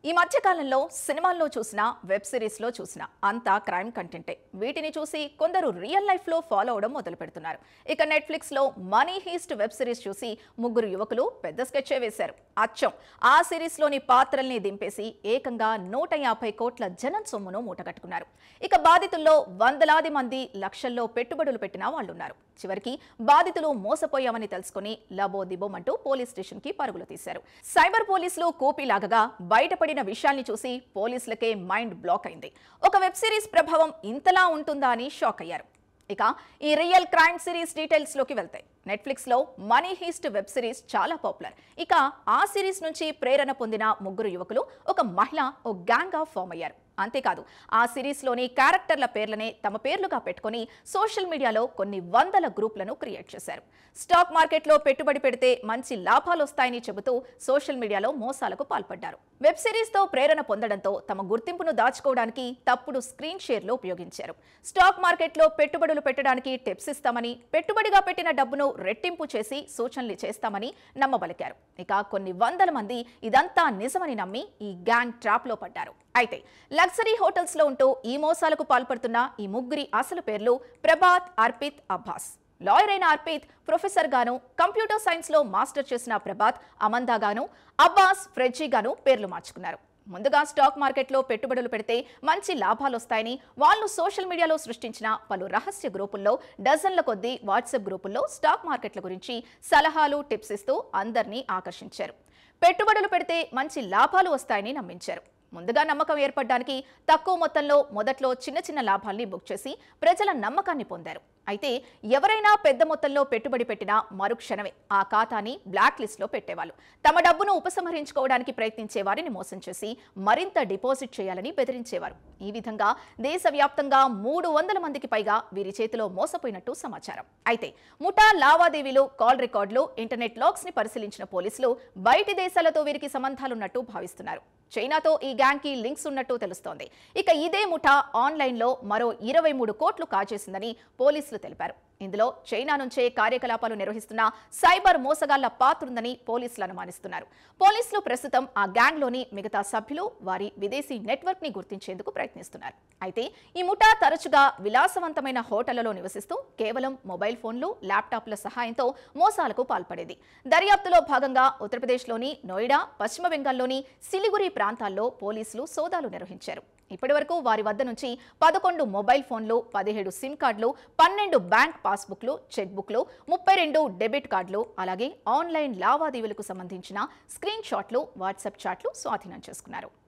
ఈ మధ్య కాలంలో సినిమాల్లో చూసినా వెబ్ సిరీస్లో చూసినా అంతా క్రైమ్ కంటెంటే. వీటిని చూసి కొందరు రియల్ లైఫ్లో ఫాలో అవడం మొదలు పెడుతున్నారు. ఇక నెట్ఫ్లిక్స్లో మనీ హీస్ట్ వెబ్ సిరీస్ చూసి ముగ్గురు యువకులు పెద్ద స్కెచ్చే వేశారు. అచ్చం ఆ సిరీస్లోని పాత్రల్ని దింపేసి ఏకంగా 150 కోట్ల జనం సొమ్మును మూటగట్టుకున్నారు. ఇక బాధితుల్లో వందలాది మంది లక్షల్లో పెట్టుబడులు పెట్టిన వాళ్ళున్నారు. చివరికి బాధితులు మోసపోయామని తెలుసుకుని లబోదిబోమంటూ పోలీస్ స్టేషన్ కి పరుగులు తీశారు. సైబర్ పోలీసులు కూపీలాగగా బయటపడిన విషయాల్ని చూసి పోలీసులకే మైండ్ బ్లాక్ అయింది. ఒక వెబ్ సిరీస్ ప్రభావం ఇంతలా ఉంటుందా అని షాక్ అయ్యారు. ఇక ఈ రియల్ క్రైమ్ సిరీస్ డీటెయిల్స్ లోకి వెళ్తాయి. నెట్ఫ్లిక్స్ లో మనీ హీస్ట్ వెబ్ సిరీస్ చాలా పాపులర్. ఇక ఆ సిరీస్ నుంచి ప్రేరణ పొందిన ముగ్గురు యువకులు ఒక మహిళ ఓ గ్యాంగ్ గా ఫామ్ అయ్యారు. అంతేకాదు ఆ సిరీస్లోని క్యారెక్టర్ల పేర్లనే తమ పేర్లుగా పెట్టుకుని సోషల్ మీడియాలో కొన్ని వందల గ్రూప్లను క్రియేట్ చేశారు. స్టాక్ మార్కెట్లో పెట్టుబడి పెడితే మంచి లాభాలు వస్తాయని చెబుతూ సోషల్ మీడియాలో మోసాలకు పాల్పడ్డారు. వెబ్ సిరీస్తో ప్రేరణ పొందడంతో తమ గుర్తింపును దాచుకోవడానికి తప్పుడు స్క్రీన్ షేర్లు ఉపయోగించారు. స్టాక్ మార్కెట్లో పెట్టుబడులు పెట్టడానికి టిప్స్ ఇస్తామని, పెట్టుబడిగా పెట్టిన డబ్బును రెట్టింపు చేసి సూచనలు చేస్తామని నమ్మబలికారు. ఇక కొన్ని వందల మంది ఇదంతా నిజమని నమ్మి ఈ గ్యాంగ్ ట్రాప్ లో పడ్డారు. అయితే లగ్జరీ హోటల్స్ లో ఉంటూ ఈ మోసాలకు పాల్పడుతున్న ఈ ముగ్గురి అసలు పేర్లు ప్రభాత్, అర్పిత్, అబ్బాస్. లాయర్ అయిన అర్పిత్ ప్రొఫెసర్ గాను, కంప్యూటర్ సైన్స్ లో మాస్టర్ చేసిన ప్రభాత్ అమందా గాను, అబ్బాస్ ఫ్రెడ్జీ గాను పేర్లు మార్చుకున్నారు. ముందుగా స్టాక్ మార్కెట్లో పెట్టుబడులు పెడితే మంచి లాభాలు వస్తాయని వాళ్ళు సోషల్ మీడియాలో సృష్టించిన పలు రహస్య గ్రూపుల్లో, డజన్ల కొద్దీ వాట్సాప్ గ్రూపుల్లో స్టాక్ మార్కెట్ల గురించి సలహాలు, టిప్స్ ఇస్తూ అందరినీ ఆకర్షించారు. పెట్టుబడులు పెడితే మంచి లాభాలు వస్తాయని నమ్మించారు. ముందుగా నమ్మకం ఏర్పడడానికి తక్కువ మొత్తంలో మొదట్లో చిన్న చిన్న లాభాల్ని బుక్ చేసి ప్రజల నమ్మకాన్ని పొందారు. అయితే ఎవరైనా పెద్ద మొత్తంలో పెట్టుబడి పెట్టినా మరుక్షణమే ఆ ఖాతాని బ్లాక్ లిస్ట్లో పెట్టేవాళ్ళు. తమ డబ్బును ఉపసంహరించుకోవడానికి ప్రయత్నించే వారిని మోసం చేసి మరింత డిపాజిట్ చేయాలని బెదిరించేవారు. ఈ విధంగా దేశవ్యాప్తంగా 300 మందికి పైగా వీరి చేతిలో మోసపోయినట్టు సమాచారం. అయితే ముఠా లావాదేవీలు, కాల్ రికార్డులు, ఇంటర్నెట్ లాగ్స్ ని పరిశీలించిన పోలీసులు బయటి దేశాలతో వీరికి సంబంధాలున్నట్టు భావిస్తున్నారు. చైనాతో ఈ గ్యాంగ్ కి లింక్స్ ఉన్నట్టు తెలుస్తోంది. ఇక ఇదే ముఠా ఆన్లైన్లో మరో 23 కోట్లు కాజేసిందని పోలీసులు తెలిపారు. ఇందులో చైనా నుంచే కార్యకలాపాలు నిర్వహిస్తున్న సైబర్ మోసగాళ్ల పాత్ర ఉందని పోలీసులు అనుమానిస్తున్నారు. పోలీసులు ప్రస్తుతం ఆ గ్యాంగ్లోని మిగతా సభ్యులు, వారి విదేశీ నెట్వర్క్ ని గుర్తించేందుకు ప్రయత్నిస్తున్నారు. అయితే ఈ ముఠా తరచుగా విలాసవంతమైన హోటళ్లలో నివసిస్తూ కేవలం మొబైల్ ఫోన్లు, ల్యాప్టాప్ల సహాయంతో మోసాలకు పాల్పడేది. దర్యాప్తులో భాగంగా ఉత్తరప్రదేశ్లోని నోయిడా, పశ్చిమ బెంగాల్లోని సిలిగురి ప్రాంతాల్లో పోలీసులు సోదాలు నిర్వహించారు. ఇప్పటివరకు వారి వద్ద నుంచి 11 మొబైల్ ఫోన్లు, 17 సిమ్ కార్డులు, 12 బ్యాంక్ పాస్బుక్లు, చెక్ బుక్లు, 32 డెబిట్ కార్డులు, అలాగే ఆన్లైన్ లావాదేవీలకు సంబంధించిన స్క్రీన్ షాట్లు, వాట్సాప్ చాట్లు స్వాధీనం చేసుకున్నారు.